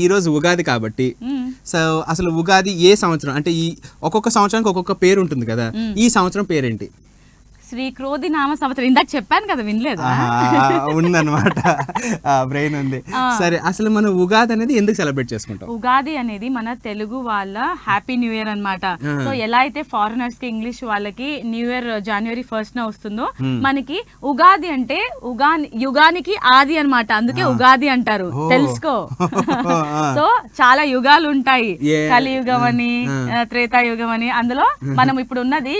ఈ రోజు ఉగాది కాబట్టి సో అసలు ఉగాది ఏ సంవత్సరం అంటే ఈ ఒక్కొక్క సంవత్సరానికి ఒక్కొక్క పేరు ఉంటుంది కదా, ఈ సంవత్సరం పేరేంటి? శ్రీ క్రోధి నామ సంవత్సరం. ఇందాక చెప్పాను కదా, వినలేదా? ఉందన్నమాట, బ్రెయిన్ ఉంది. సరే, అసలు మనం ఉగాది అనేది ఎందుకు సెలబ్రేట్ చేసుకుంటాం? ఉగాది అనేది మన తెలుగు వాళ్ళ హ్యాపీ న్యూ ఇయర్ అన్నమాట. సో ఎలా అయితే ఫారినర్స్ కి ఇంగ్లీష్ వాళ్ళకి న్యూ ఇయర్ January 1st వస్తుందో, మనకి ఉగాది అంటే యుగానికి ఆది అన్నమాట. అందుకే ఉగాది అంటారు, తెలుసుకో. సో చాలా యుగాలు ఉంటాయి, కలియుగం అని, త్రేతాయుగం అని. అందులో మనం ఇప్పుడు ఉన్నది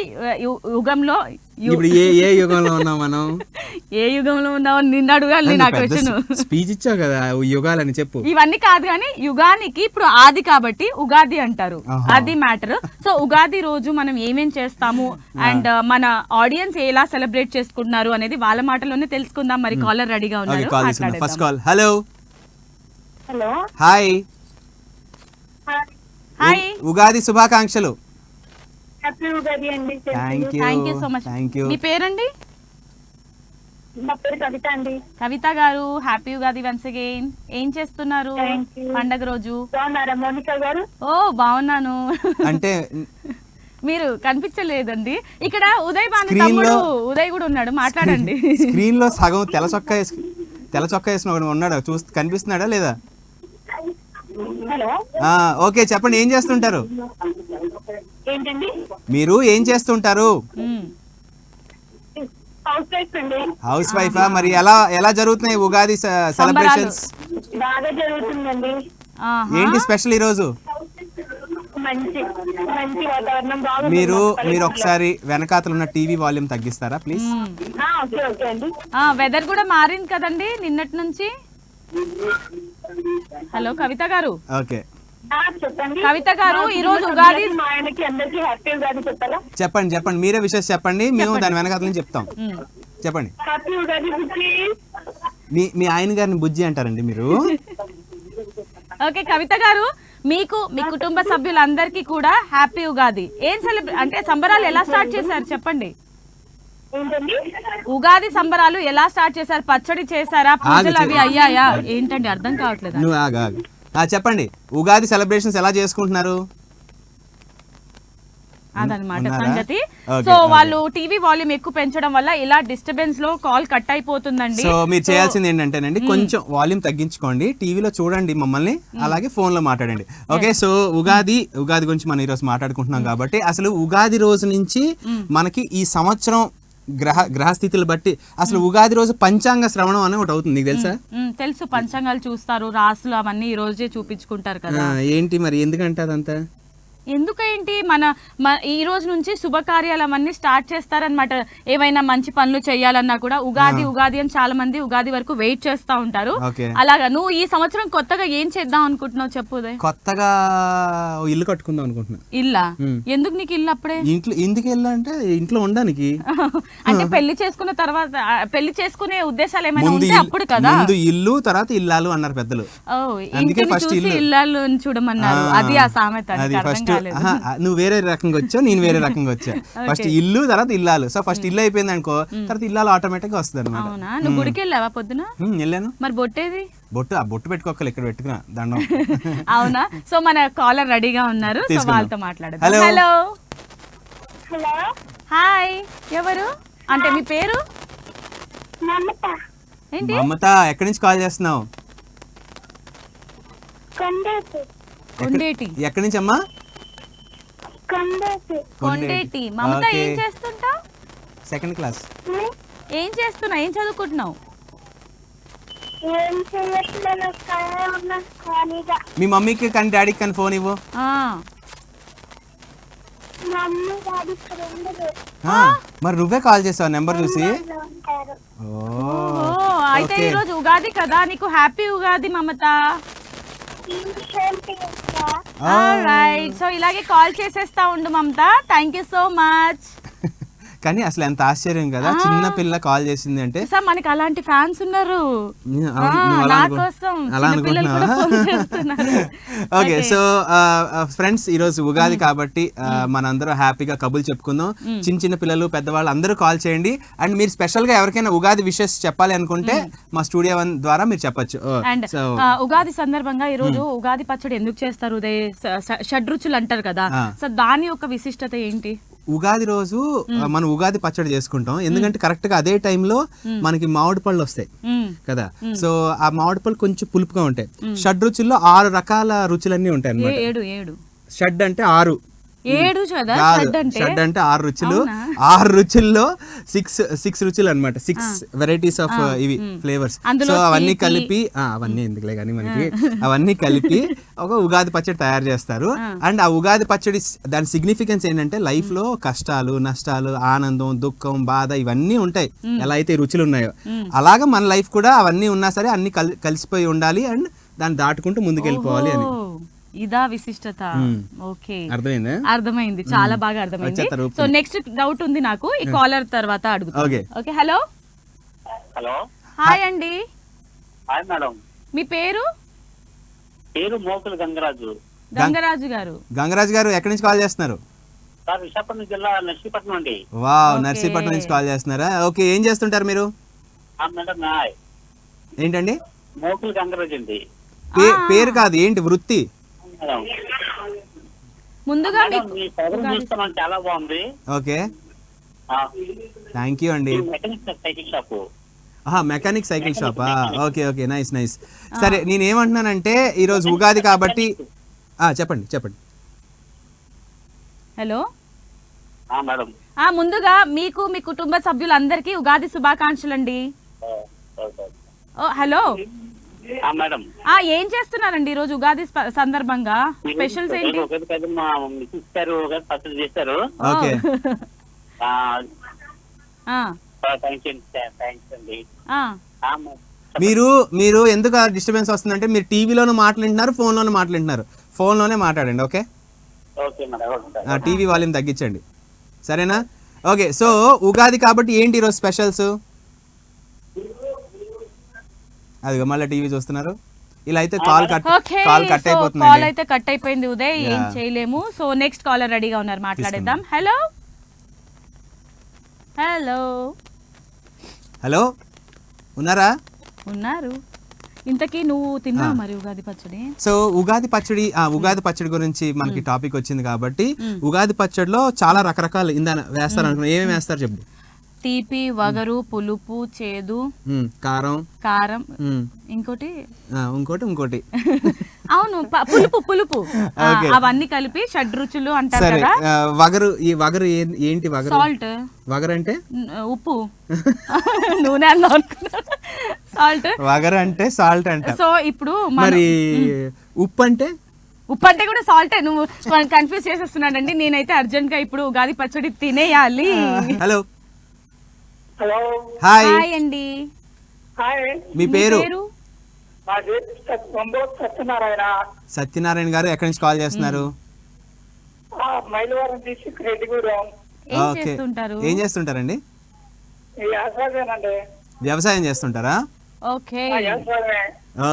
యుగంలో. ఇప్పుడు ఏ యుగంలో ఉన్నాం మనం? ఏ యుగంలో ఉన్నావు నిన్ను అడగాలి, నాకు వచ్చును. స్పీచ్ ఇచ్చావు కదా యుగాలని, చెప్పు. ఇవన్నీ కాదు కానీ యుగానికి ఇప్పుడు ఆది కాబట్టి ఉగాది అంటారు, అది మ్యాటర్. సో ఉగాది రోజు మనం ఏమేం చేస్తాము అండ్ మన ఆడియన్స్ ఎలా సెలబ్రేట్ చేసుకుంటున్నారు అనేది వాళ్ళ మాటలోనే తెలుసుకుందాం. మరి కాలర్ రెడీగా ఉన్నారు. First call. Hello hello, hi. Hi, Ugadi శుభాకాంక్షలు. హ్యాపీ ఉగాది అండి. Thank you so much. మీ పేరండి? మా పేరు కవిత అండి. కవిత గారు, హ్యాపీ ఉగాది వన్స్ అగైన్. ఏం చేస్తున్నారు పండగ రోజు? బాగున్నారా మోనికా గారు? ఓ బాగున్నాను. అంటే మీరు కనిపించలేదండి ఇక్కడ. ఉదయ్ బాను తమ్ముడు ఉదయ్ కూడా ఉన్నాడు, మాట్లాడండి. స్క్రీన్ లో సగం తెల్ల చొక్కా వేసిన ఉన్నాడు, చూస్తే కనిపిస్తున్నాడా లేదా? హలో, ఓకే, చెప్పండి, ఏం చేస్తుంటారు? ఏంటండి? మీరు ఏం చేస్తుంటారు? హౌస్ వైఫ్ అండి. హౌస్ వైఫా? మరి ఎలా జరుగుతున్నాయి ఉగాది సెలబ్రేషన్స్? బాగా జరుగుతుందండి. ఏంటి స్పెషల్ ఈ రోజు? మంచి మంచి వాతావరణం. బాగా మీరు ఒకసారి వెనకాతలు ఉన్న టీవీ వాల్యూమ్ తగ్గిస్తారా ప్లీజ్? ఓకే ఓకే అండి. వెదర్ కూడా మారింది కదండి నిన్నటి నుంచి. హలో కవిత గారు. ఓకే చెప్పండి. కవిత గారు, ఈ రోజు ఉగాది. మా ఆయనకి అందరికి హ్యాపీ ఉగాది చెప్పాలా? చెప్పండి, మీరే విషయం చెప్పండి, మేము దాని వెనకాతల నుంచి చెప్తాం. చెప్పండి. హ్యాపీ ఉగాది బుజ్జి. మీ ఆయన గారిని బుజ్జి అంటారండి మీరు? ఓకే కవిత గారు, మీకు మీ కుటుంబ సభ్యులందరికీ కూడా హ్యాపీ ఉగాది. ఏం అంటే సంబరాలు ఎలా స్టార్ట్ చేశారు చెప్పండి? ఏంటండి? ఉగాది సంబరాలు ఎలా స్టార్ట్ చేశారు? పచ్చడి చేశారా? పూజలు అవి అయ్యాయా? ఏంటండి అర్థం కావట్లేదు. నువ్వు చెప్పండి, ఉగాది సెలబ్రేషన్స్ ఎలా చేసుకుంటున్నారు? అదనమాట సంగతి. సో వాళ్ళు టీవీ వాల్యూమ్ ఎక్కువ పెంచడం వల్ల ఇలా డిస్టర్బెన్స్ లో కాల్ కట్ అయిపోతుందండి. సో మీరు చేయాల్సింది ఏంటంటేనండి, కొంచెం వాల్యూమ్ తగ్గించుకోండి, టీవీలో చూడండి మమ్మల్ని, అలాగే ఫోన్ లో మాట్లాడండి. ఓకే, సో ఉగాది గురించి మనం ఈరోజు మాట్లాడుకుంటున్నాం కాబట్టి, అసలు ఉగాది రోజు నుంచి మనకి ఈ సంవత్సరం గ్రహస్థితులు బట్టి అసలు ఉగాది రోజు పంచాంగ శ్రవణం అని ఒకటి అవుతుంది, నీకు తెలుసా? తెలుసు, పంచాంగాలు చూస్తారు, రాసులు అవన్నీ ఈ రోజే చూపించుకుంటారు కదా. ఏంటి మరి, ఎందుకంటే అదంతా ఎందుకేంటి మన ఈ రోజు నుంచి శుభకార్యాలు అవన్నీ స్టార్ట్ చేస్తారనమాట. ఏవైనా మంచి పనులు చేయాలన్నా కూడా ఉగాది అని చాలా మంది ఉగాది వరకు వెయిట్ చేస్తా ఉంటారు. అలాగా నువ్వు ఈ సంవత్సరం కొత్తగా ఏం చేద్దాం అనుకుంటున్నావు చెప్పు? కొత్తగా ఇల్లు కట్టుకుందాం అనుకుంటున్నా. ఇల్లా? ఎందుకు నీకు ఇల్లు అప్పుడే? ఎందుకు ఇల్లు అంటే ఇంట్లో ఉండడానికి. అంటే పెళ్లి చేసుకున్న తర్వాత పెళ్లి చేసుకునే ఉద్దేశాలు ఏమైనా ఉంటే అప్పుడు కదా. ముందు ఇల్లు, తర్వాత ఇల్లాలు అన్నారు పెద్దలు. ఇల్లాలు చూడమన్నారు, అది ఆ సామెత. నువ్వు వేరే రకంగా వచ్చావు, నేను వేరే రకంగా వచ్చా. ఫస్ట్ ఇల్లు, తర్వాత ఇల్లాలు. సో ఫస్ట్ ఇల్లు అయిపోయింది అనుకో, తర్వాత ఇల్లాలు ఆటోమేటిక్ గా వస్తుంది అనమాట. అవునా? నువ్వు గుడికి వెళ్ళావా పొద్దున? వెళ్ళాను. మరి బొట్టేది? బొట్టు పెట్టుకోవాలి, ఇక్కడ పెట్టుకున్నా దండం. అవునా? సో మన కాలర్ రెడీగా ఉన్నారు, సో వాళ్ళతో మాట్లాడదాం. Hello hello, hi. ఎవరు అంటే మీ పేరు? ఏంటి? మమత. ఎక్కడి నుంచి కాల్ చేస్తున్నావు? కొండేటి. ఎక్కడి నుంచి అమ్మా? కొండేటి. మమత, ఏం చేస్తుంటావు? Second class. ఏం చేస్తున్నావు? ఏం చదువుకుంటున్నావు? మీ మమ్మీకి కానీ డాడీకి కానీ ఫోన్ ఇవ్వు. మరి నువ్వే కాల్ చేసావు నెంబర్ చూసి? అయితే ఈ రోజు ఉగాది కదా, నీకు హ్యాపీ ఉగాది మమత. సో ఇలాగే కాల్ చేసేస్తా ఉండు Mamata. Thank you so much. కానీ అసలు ఎంత ఆశ్చర్యం కదా, చిన్న పిల్ల కాల్ చేసింది అంటే. సార్ మనకి అలాంటి ఫ్యాన్స్ ఉన్నారు నా కోసం, అలా చిన్న పిల్లలు కూడా ఫోన్ చేస్తున్నారు. ఓకే, సో ఫ్రెండ్స్ ఈ రోజు ఉగాది కాబట్టి మనందరం హ్యాపీగా కబుర్లు చెప్పుకుందాం. చిన్న చిన్న పిల్లలు పెద్దవాళ్ళు అందరూ కాల్ చేయండి. అండ్ మీరు స్పెషల్ గా ఎవరికైనా ఉగాది విషెస్ చెప్పాలి అనుకుంటే మా స్టూడియో 1 ద్వారా మీరు చెప్పొచ్చు. అండ్ ఉగాది సందర్భంగా ఈ రోజు ఉగాది పచ్చడి ఎందుకు చేస్తారు ఉదయ్, షడ్రుచులు అంటారు కదా, సో దాని యొక్క విశిష్టత ఏంటి? ఉగాది రోజు మనం ఉగాది పచ్చడి చేసుకుంటాం, ఎందుకంటే కరెక్ట్ గా అదే టైంలో మనకి మామిడి పళ్ళు వస్తాయి కదా. సో ఆ మామిడి పళ్ళు కొంచెం పులుపుగా ఉంటాయి. షడ్ రుచుల్లో 6 రకాల రుచులన్నీ ఉంటాయి అన్నమాట. 7 షడ్ అంటే 6, 7 కదా షడ్ అంటే 6 రుచులు. 6 రుచుల్లో 6 రుచులు అన్నమాట, 6 వెరైటీస్ ఆఫ్ ఇవి ఫ్లేవర్స్. సో అవన్నీ కలిపి అవన్నీ ఎందుకులే కానీ మనకి అవన్నీ కలిపి ఒక ఉగాది పచ్చడి తయారు చేస్తారు. అండ్ ఆ ఉగాది పచ్చడి దాని సిగ్నిఫికెన్స్ ఏంటంటే లైఫ్ లో కష్టాలు, నష్టాలు, ఆనందం, దుఃఖం, బాధ ఇవన్నీ ఉంటాయి. ఎలా అయితే రుచులు ఉన్నాయో అలాగా మన లైఫ్ కూడా అవన్నీ ఉన్నా సరే అన్ని కలిసిపోయి ఉండాలి అండ్ దాన్ని దాటుకుంటూ ముందుకెళ్ళిపోవాలి అని. ఇదా విశిష్టత. ఓకే, అర్థమైందా? అర్థమైంది, చాలా బాగా అర్థమైంది. సో నెక్స్ట్ డౌట్ ఉంది నాకు, ఈ కాలర్ తర్వాత అడుగుతా. Okay, hello. హలో, హాయ్ అండి. Hi madam. మీ పేరు? పేరు మోకులు గంగరాజు. గంగరాజు గారు. గంగరాజు గారు ఎక్కడి నుంచి కాల్ చేస్తున్నారు? సార్ విశాఖపట్నం జిల్లా నర్సీపట్నం అండి. వావ్, నర్సీపట్నం నుంచి కాల్ చేస్తున్నారా? ఓకే, ఏం చేస్తుంటారు మీరు? మేడం ఏంటండి? మోకులు గంగరాజు అండి. పేరు కాదు, ఏంటి వృత్తి? ముందుగా మీ ప్రోగ్రామ్ చూస్తున్నాను, చాలా బాగుంది. ఓకే, థ్యాంక్ యూ అండి. Mechanic cycle shop. Mechanic cycle షాపా? Okay okay, nice nice. సరే, నేనేమంటున్నానంటే ఈరోజు ఉగాది కాబట్టి చెప్పండి చెప్పండి. Hello madam. ముందుగా మీకు మీ కుటుంబ సభ్యులందరికీ ఉగాది శుభాకాంక్షలు అండి. హలో మేడం, ఏం చేస్తున్నారండి ఈ రోజు ఉగాది సందర్భంగా? స్పెషల్స్ ఏంటి? చేశారు. ఓకే, మీరు ఎందుకు డిస్టర్బెన్స్ వస్తుందంటే మీరు టీవీలోనూ మాట్లాడుతున్నారు, ఫోన్లోనూ మాట్లాడుతున్నారు. ఫోన్లోనే మాట్లాడండి. ఓకే, టీవీ వాల్యూమ్ తగ్గించండి, సరేనా? ఓకే, సో ఉగాది కాబట్టి ఏంటి ఈరోజు స్పెషల్స్? అదిగో మళ్ళీ టీవీ చూస్తున్నారు. ఇలా అయితే కాల్ కట్ అయిపోతుంది. కాల్ అయితే కట్ అయిపోయింది ఉదయ్, ఏం చేయలేము. సో నెక్స్ట్ కాలర్ రెడీగా ఉన్నారు, మాట్లాడేద్దాం. హలో హలో హలో, ఉన్నారా? ఉన్నారు. ఇంతకీ నువ్వు తిన్నావు మరి ఉగాది పచ్చడి? సో ఉగాది పచ్చడి గురించి మనకి టాపిక్ వచ్చింది కాబట్టి ఉగాది పచ్చడిలో చాలా రకరకాలు ఇందాక వేస్తారు అనుకున్నా. ఏమేమి వేస్తారు చెప్పు. తీపి, వగరు, పులుపు, చేదు, కారం, ఇంకోటి అవును పులుపు అవన్నీ కలిపి షడ్రుచులు అంటారు కదా. వగరు ఏంటి? సాల్ట్. వగరు అంటే ఉప్పు, నూనె అన్నా అనుకున్నా. సాల్ట్. వగరు అంటే సాల్ట్ అంట. సో ఇప్పుడు మరి ఉప్పు అంటే కూడా సాల్టే. నువ్వు కన్ఫ్యూజ్ చేసేస్తున్నాడండి. నేనైతే అర్జెంట్ గా ఇప్పుడు ఉగాది పచ్చడి తినేయాలి. హలో హలో, హాయ్ అండి. మీ పేరు? సత్యనారాయణ. సత్యనారాయణ గారు ఎక్కడి నుంచి కాల్ చేస్తున్నారు? మైలవరం డిస్ట్రిక్ట్ రెడ్డిగూడెం. ఏం చేస్తుంటారండి? వ్యవసాయం చేస్తుంటారా? Okay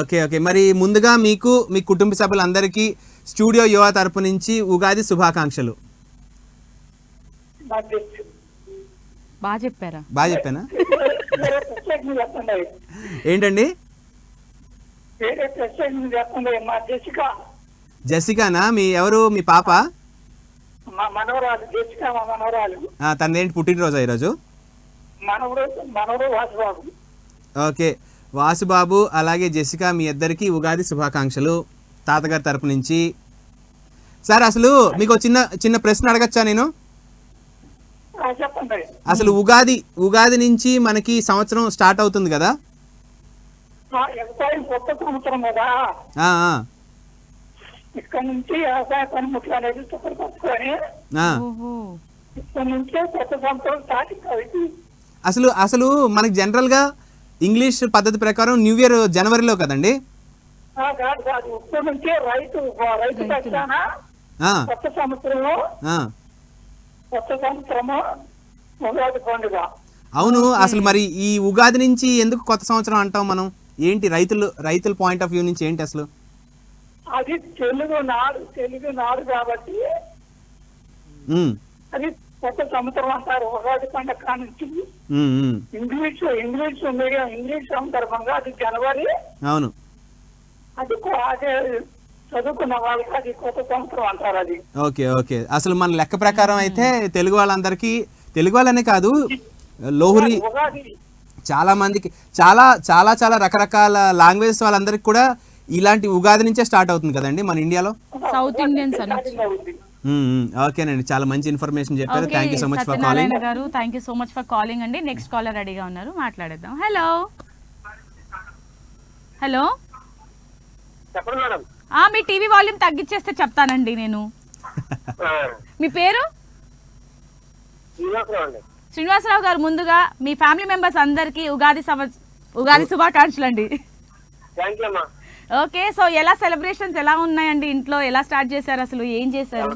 okay okay. మరి ముందుగా మీకు మీ కుటుంబ సభ్యులందరికీ స్టూడియో యువ తరపు నుంచి ఉగాది శుభాకాంక్షలు. బాగా చెప్పారా? బాగా చెప్పానా? ఏంటండి? జెసికానా? మీ పాప? తనదేంటి పుట్టినరోజా ఈరోజు? ఓకే, వాసుబాబు అలాగే జెసికా మీ ఇద్దరికి ఉగాది శుభాకాంక్షలు తాతగారి తరపు నుంచి. సార్ అసలు మీకు చిన్న ప్రశ్న అడగచ్చా నేను? అసలు ఉగాది నుంచి మనకి సంవత్సరం స్టార్ట్ అవుతుంది కదా. కొత్త సంవత్సరం కదా, ఇక్కడ నుంచి వ్యవసాయ పనిముట్లు అనేది పట్టుకొని ఇక్కడ నుంచే కొత్త సంవత్సరం స్టార్టింగ్ అవుతుంది. అసలు మనకి జనరల్ గా ఇంగ్లీష్ పద్ధతి ప్రకారం న్యూ ఇయర్ జనవరిలో కదండి? కాదు, ఇక్కడ నుంచే రైతు పక్షాన కొత్త సంవత్సరము ఉగాది పండుగ. అవును, అసలు మరి ఈ ఉగాది నుంచి ఎందుకు కొత్త సంవత్సరం అంటాం మనం? ఏంటి రైతుల పాయింట్ ఆఫ్ వ్యూ నుంచి ఏంటి అసలు? అది తెలుగు నాడు కాబట్టి ఉమ్, అది కొత్త సంవత్సరం అంటారు. ఉగాది పండుగ కానించి ఉమ్, ఉమ్. ఇంగ్లీష్ మీడియం ఇంగ్లీష్ సందర్భంగా అది జనవరి. అవును. అది అదే చదువుకున్న వాళ్ళకి అది కొత్త సంవత్సరం అంటారు. అది ఓకే ఓకే. అసలు మన లెక్క ప్రకారం అయితే తెలుగు వాళ్ళందరికీ, తెలుగు వాళ్ళనే కాదు, లోహరి ఉగాది చాలా మందికి, చాలా చాలా చాలా రకరకాల లాంగ్వేజెస్ వాళ్ళందరికీ కూడా ఇలాంటి ఉగాది నుంచే స్టార్ట్ అవుతుంది కదండి మన ఇండియాలో. సౌత్ ఇండియన్స్ అని. అవుతుంది. ఓకేనండి, చాలా మంచి ఇన్ఫర్మేషన్ చెప్పారు. Thank you so much for calling. Satyanarayana గారు thank you so much for calling అండి. నెక్స్ట్ కాలర్ రెడీగా ఉన్నారు, మాట్లాడేద్దాం. హలో హలో, చెప్పండి మేడం. మీ టీవీ వాల్యూమ్ తగ్గించేస్తే చెప్తానండి నేను. మీ పేరు? శ్రీనివాసరావు గారు, ముందుగా మీ ఫ్యామిలీ మెంబర్స్ అందరికి ఉగాది శుభాకాంక్షలు అండి. ఓకే, సో ఎలా సెలబ్రేషన్స్ ఎలా ఉన్నాయండి ఇంట్లో? ఎలా స్టార్ట్ చేశారు, అసలు ఏం చేశారు?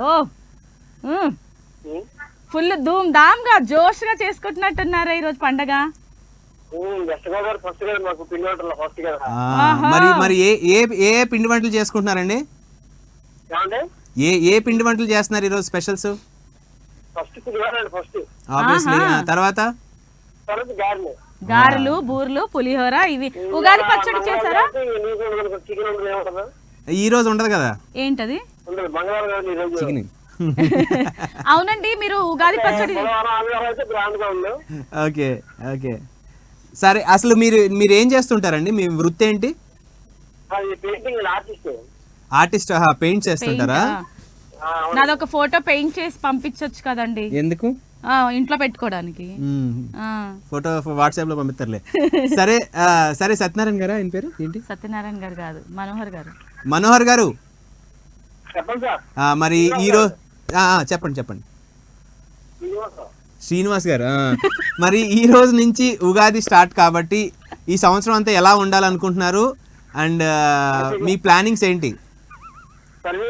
ఓ ఫుల్ ధూమ్ ధామ్ గా జోష్ గా చేసుకుంటున్నట్టున్నారా ఈ రోజు పండగ? మరి ఏ పిండి వంటలు చేసుకుంటున్నారండి? ఏ పిండి వంటలు చేస్తున్నారు ఈరోజు స్పెషల్స్? ఆబ్వియస్లీ. తర్వాత గారెలు, బూర్లు, పులిహోర, ఇవి. ఉగాది పచ్చడి చేశారా? ఈ రోజు ఉండదు కదా. ఏంటది? చికెన్. అవునండి, మీరు ఉగాది పచ్చడి. ఓకే ఓకే, సరే. అసలు మీరు ఏం చేస్తుంటారండి? మీ వృత్తి ఏంటి? ఆర్టిస్ట్. పెయింట్ చేస్తుంటారా? నాదొక ఫోటో పెయింట్ చేసి పంపించొచ్చు కదండి. ఎందుకు? ఇంట్లో పెట్టుకోవడానికి. ఫోటో వాట్సాప్ లో పంపిస్తారులే. సరే సరే. సత్యనారాయణ గారా ఆయన పేరు ఏంటి? సత్యనారాయణ గారు కాదు, మనోహర్ గారు. మనోహర్ గారు, చెప్పండి సార్. మరి ఈరోజు చెప్పండి. శ్రీనివాస్ గారు, మరి ఈ రోజు నుంచి ఉగాది స్టార్ట్ కాబట్టి ఈ సంవత్సరం అంతా ఎలా ఉండాలనుకుంటున్నారు? అండ్ మీ ప్లానింగ్స్ ఏంటి? సర్వే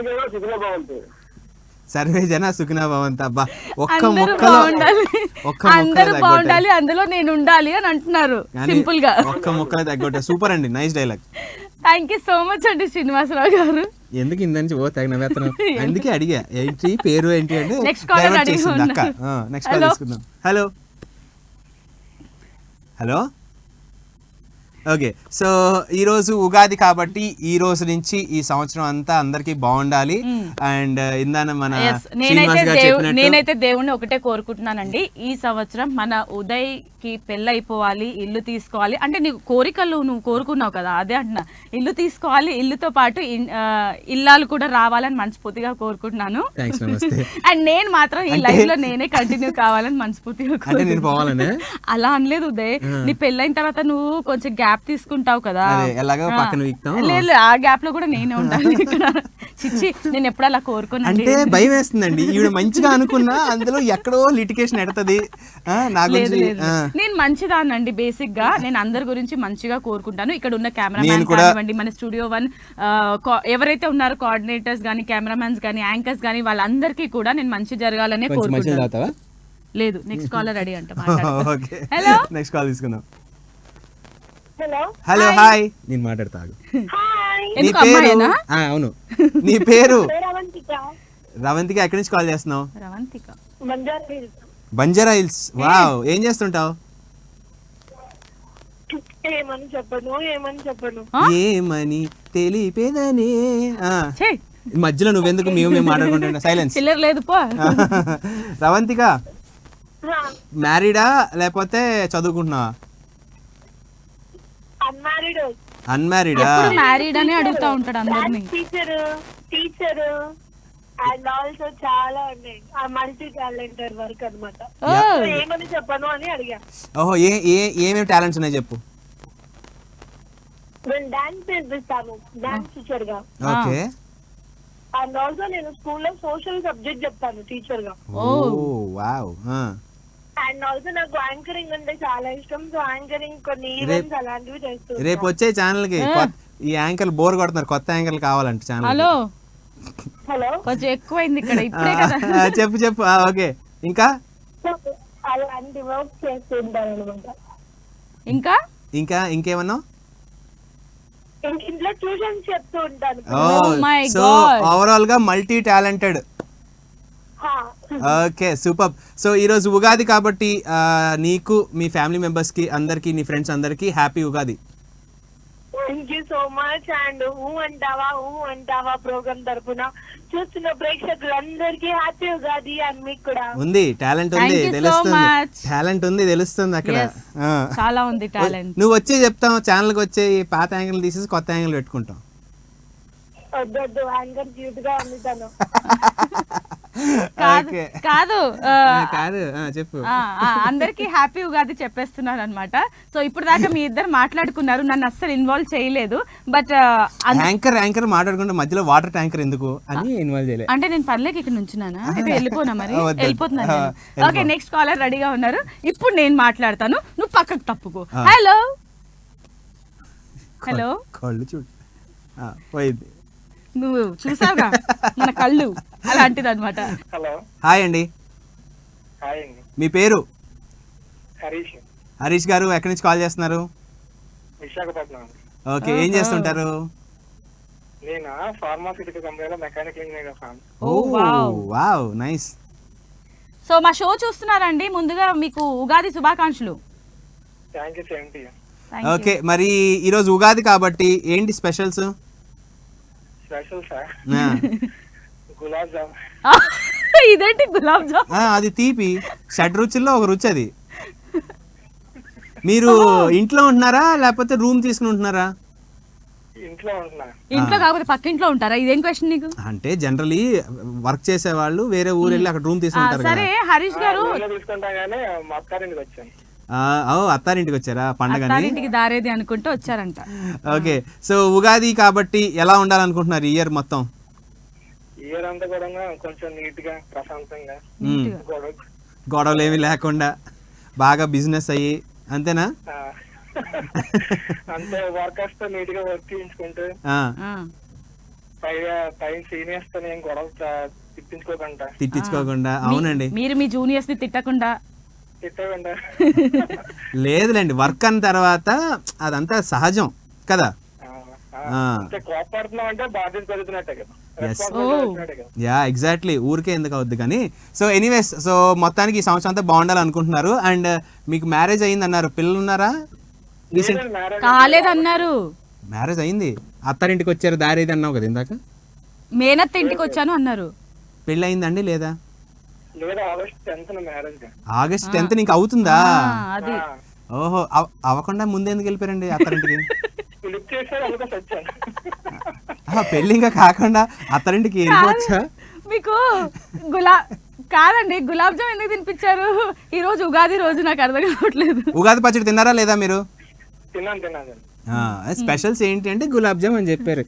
జన సుఖినో భవంతు. అబ్బా, అందరూ బాగుండాలి, అందులో నేను ఉండాలి అని అంటున్నారు. సింపుల్ గా ఒక్క ముక్కలే తగ్గొట్ట. సూపర్ అండి, nice dialogue. Thank you so much అండి శ్రీనివాసరావు గారు. ఎందుకు ఇందని తగిన వేతనం అందుకే అడిగా ఏంటి పేరు ఏంటి అంటే నెక్స్ట్ కాల్ తీసుకుందాం. Hello hello. ఓకే, సో ఈరోజు ఉగాది కాబట్టి ఈ రోజు నుంచి ఈ సంవత్సరం అంతా అందరికి బాగుండాలి. అండ్ ఇందాన మన నేనైతే దేవుణ్ణి ఒకటే కోరుకుంటున్నానండి, ఈ సంవత్సరం మన ఉదయ్ కి పెళ్ళైపోవాలి, ఇల్లు తీసుకోవాలి. అంటే నీకు కోరికలు నువ్వు కోరుకున్నావు కదా, అదే అంటున్నా. ఇల్లు తీసుకోవాలి, ఇల్లుతో పాటు ఇల్లాలు కూడా రావాలని మనస్ఫూర్తిగా కోరుకుంటున్నాను. అండ్ నేను మాత్రం ఈ లైఫ్ లో నేనే కంటిన్యూ కావాలని మనస్ఫూర్తిగా కోరుకుంటున్నాను. అలా అనలేదు ఉదయ్, నీ పెళ్ళైన తర్వాత నువ్వు కొంచెం గ్యాప్ తీసుకుంటావు కదా, లేదు ఆ గ్యాప్ లో కూడా నేనే ఉండాలి ఇక్కడ. చిచ్చి, నేను ఎప్పుడు అలా కోరుకున్నాను. అంటే భయం వేస్తుందండి, ఈవిడ మంచిగా అనుకున్నా అందులో ఎక్కడో లిటికేషన్ ఎడతది. నేను మంచిదానండి, బేసిక్ గా నేను అందరి గురించి మంచిగా కోరుకుంటాను. ఇక్కడ ఉన్న కెమెరామ్యాన్ కానివ్వండి, మన స్టూడియో 1 ఎవరైతే ఉన్నారో కోఆర్డినేటర్స్ గానీ, కెమెరామ్యాన్స్ గానీ, యాంకర్స్ గానీ, వాళ్ళందరికీ కూడా నేను మంచి జరగాలనే కోరుకుంటాను. లేదు, నెక్స్ట్ కాలర్ రెడీ అంట. హలో, నెక్స్ట్ కాల్ తీసుకుందాం. Hello hello, hi. నేను మాట్లాడతాను. నీ ఎందుకు పేరు? అమ్మాయేనా? అవును, నీ పేరు? రవంతిక. రవంతిక, ఎక్కడి నుంచి కాల్ చేస్తున్నావు? రవంతిక, బంజారా హిల్స్. వావ్, ఏం చేస్తుంటావు? ఏమని చెప్పను ఏమని తెలిపేదనే. మధ్యలో నువ్వెందుకు మేము మాట్లాడుకుంటున్నా? సైలెన్స్. చిల్లర లేదు పో. రవంతిక, మ్యారీడా లేకపోతే చదువుకుంటున్నావా? అన్మ్యారీడా? మ్యారీడ్ అని అడుగుతా ఉంటాడు అందరినీ. టీచర్ అండ్ ఆల్సో చాలా ఉన్నాయి. మల్టీ టాలెంటెడ్ వర్క్ అన్నమాట. ఏమని చెప్పను అని అడిగా. ఓహో, ఏమేమి టాలెంట్స్ ఉన్నాయి చెప్పు. నేను డాన్స్ నేర్పిస్తాను, డాన్స్ టీచర్ గా. ఓకే. అండ్ ఆల్సో నేను స్కూల్లో సోషల్ సబ్జెక్ట్ చెప్తాను టీచర్ గా. వావ్. అండ్ ఆల్సో నాకు యాంకరింగ్ అంటే చాలా ఇష్టం. సో యాంకరింగ్ కొన్ని ఈవెంట్స్ అలాంటివి చేస్తాను. రేపు వచ్చే ఛానల్ కి ఈ యాంకర్ బోర్ కొడుతున్నారు, కొత్త యాంకర్లు కావాలంటే ఛానల్. Hello, hello. కొంచెం ఎక్కువైంది ఇక్కడ ఇప్పుడే కదా. చెప్పు చెప్పు ఓకే ఇంకా అలాంటి వర్క్ చేస్తుంటాను అనమాట. ఇంకా ఇంకా ఇంకేమన్నా ఇంట్లో ట్యూషన్ చెప్తూ ఉంటాను. Oh my so God. Overall గా multi talented. Okay super. So ఈరోజు ఉగాది కాబట్టి నీకు మీ ఫ్యామిలీ మెంబర్స్ కి అందరికి నీ ఫ్రెండ్స్ అందరికి happy Ugadi. Thank you so much. And ఊ అంటావా ప్రోగ్రామ్ తరపున చూస్తున్న ప్రేక్షకులందరికీ హ్యాపీ ఉగాది. అండ్ మీకు కూడా ఉంది టాలెంట్ ఉంది Thank you so తెలుస్తుంది, much. టాలెంట్ ఉంది తెలుస్తుంది అక్కడ. Yes. చాలా ఉంది టాలెంట్. నువ్వు వచ్చి చెప్తావు ఛానల్కి వచ్చే పాత యాంగిల్ తీసేసి కొత్త యాంగిల్ పెట్టుకుంటాం. వద్దొద్దు, యాంకర్ క్యూట్ గా ఉంది తను. కాదు Okay. కాదు కాదు చెప్పు. అందరికి హ్యాపీ ఉగాది చెప్పేస్తున్నారు అనమాట. సో ఇప్పుడు దాకా మీ ఇద్దరు మాట్లాడుకున్నారు, నన్ను అస్సలు ఇన్వాల్వ్ చేయలేదు. బట్ యాంకర్ మాట్లాడుకుంటే మధ్యలో వాటర్ ట్యాంకర్ ఎందుకు అని ఇన్వాల్వ్ చేయలేదు. అంటే నేను పర్లేక ఇక్కడ నుంచున్నానా? అయితే వెళ్ళిపోనా మరి? వద్దు. వెళ్ళిపోతున్నాను. వెళ్ళిపో. ఓకే నెక్స్ట్ కాలర్ రెడీగా ఉన్నారు. ఇప్పుడు నేను మాట్లాడతాను, నువ్వు పక్కకు తప్పుకో. Hello hello. కళ్ళు చూడు పోయింది. నువ్వు చూసావుగా మన కళ్ళు అలాంటిది అనమాట. హలో. హాయ్ అండి, హాయ్ అండి. మీ పేరు? హరీష్, హరీష్ గారు ఎక్కడి నుంచి కాల్ చేస్తున్నారు? విశాఖపట్నం అండి. ఓకే ఏం చేస్తుంటారు? నేను ఫార్మాసిటికల్ కంపెనీలో mechanical engineer fan. Oh, wow. Wow nice. So మా షో చూస్తున్నారండి. ముందుగా మీకు ఉగాది శుభాకాంక్షలు. Thank you same to you. Thank you. Okay మరి ఈరోజు ఉగాది కాబట్టి ఏంటి specials? Special sir gulab jam. ఇదేంటి గులాబ్ జామ్? అది తీపి షడ్ రుచుల్లో ఒక రుచి అది. మీరు ఇంట్లో ఉంటున్నారా లేకపోతే రూమ్ తీసుకుని ఉంటున్నారా? ఇంట్లో ఉంటున్నా. ఇంట్లో కాకపోతే పక్కింట్లో ఉంటారా? ఇదేం క్వశ్చన్ నీకు? అంటే జనరలీ వర్క్ చేసే వాళ్ళు వేరే ఊరు వెళ్ళి అక్కడ రూమ్ తీసుకుంటారు సరే కదా. హరీష్ గారు, ఊళ్ళో తీసుకుంటా గానీ మా అత్తారింటికి వచ్చాను. అత్తారింటికి వచ్చారా పండగని? అత్తారింటికి దారేది అనుకుంటూ వచ్చారంట. ఓకే సో ఉగాది కాబట్టి ఎలా ఉండాలనుకుంటున్నారు ఈ ఇయర్ మొత్తం? ఇయర్ అంతా కూడా కొంచెం నీట్ గా ప్రశాంతంగా నీట్గా. గొడవలు ఏమి లేకుండా బాగా బిజినెస్ అయ్యి అంతేనా? ఆ, అంతే వర్కర్స్ తో నీట్ గా వర్క్ చేయించుకుంటూ ఆ, ఆ. పై సీనియర్స్ తో నేను గొడవ తిప్పించుకోకుండా తిట్టించుకోకుండా. అవునండి. మీరు మీ జూనియర్స్ ని తిట్టకుండా. తిట్టకుండా. లేదులేండి వర్క్ అన్న తర్వాత అదంతా సహజం కదా. అంటే కోపడుతున్నాం అంటే బాధ్యత పెరుగుతున్నట్టే కదా. Yes. Responsibility పెరుగుతున్నట్టే కదా. యా ఎగ్జాక్ట్లీ, ఊరికే ఎందుకు అవుద్ది కానీ. సో ఎనీవేస్, సో మొత్తానికి ఈ సంవత్సరం అంతా బాగుండాలనుకుంటున్నారు. అండ్ మీకు మ్యారేజ్ అయింది అన్నారు, పిల్లలు ఉన్నారా? రీసెంట్ లేదండి, marriage కాలేదన్నారు. మ్యారేజ్ అయింది, అత్తారింటికి వచ్చారు దారేది అన్నావు కదా ఇందాక. మేనత్త ఇంటికి వచ్చాను అన్నారు. పెళ్ళి అయిందండి లేదా? లేదా August 10th marriage. August 10th నీకు అవుతుందా? అది ఓహో అవ్వకుండా ముందే ఎందుకు వెళ్ళిపోయారండి అత్తారింటికి? లిఫ్ట్ చేస్తే అందుకోసం వచ్చాను. పెళ్ళి ఇంకా కాకుండా అత్తారింటికి వెళ్ళిపోవచ్చా? మీకు కాదండి గులాబ్ జామ్ ఎందుకు తినిపించారు ఈ రోజు ఉగాది రోజు? నాకు అర్థం కావట్లేదు. ఉగాది పచ్చడి తిన్నారా లేదా మీరు? తిన్నాను. స్పెషల్స్ ఏంటి అంటే గులాబ్ జామ్ అని చెప్పారు.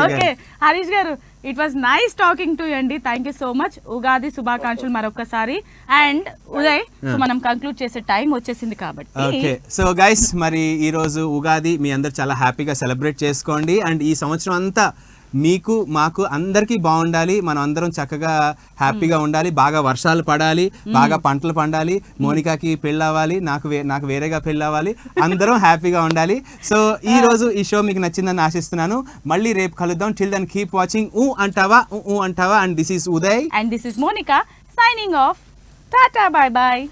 ఓకే హరీష్ గారు, it was nice talking to you అండి. Thank you so much. Ugadi శుభాకాంక్షలు మరొకసారి. అండ్ ఉదయ్, సో మనం కంక్లూడ్ చేసే టైం వచ్చేసింది కాబట్టి. ఓకే సో గైస్, మరి ఈ రోజు ఉగాది మీ అందరు చాలా హ్యాపీగా సెలబ్రేట్ చేసుకోండి. అండ్ ఈ సంవత్సరం అంతా మీకు మాకు అందరికీ బాగుండాలి, మనం అందరం చక్కగా హ్యాపీగా ఉండాలి, బాగా వర్షాలు పడాలి, బాగా పంటలు పండాలి, మోనికాకి పెళ్ళి అవ్వాలి, నాకు వేరేగా పెళ్ళి అవ్వాలి, అందరం హ్యాపీగా ఉండాలి. సో ఈ రోజు ఈ షో మీకు నచ్చిందని ఆశిస్తున్నాను. మళ్ళీ రేపు కలుద్దాం. టిల్ దెన్ కీప్ వాచింగ్ ఊ అంటావా. And this is Uday and this is Monica signing off. Tata, bye by.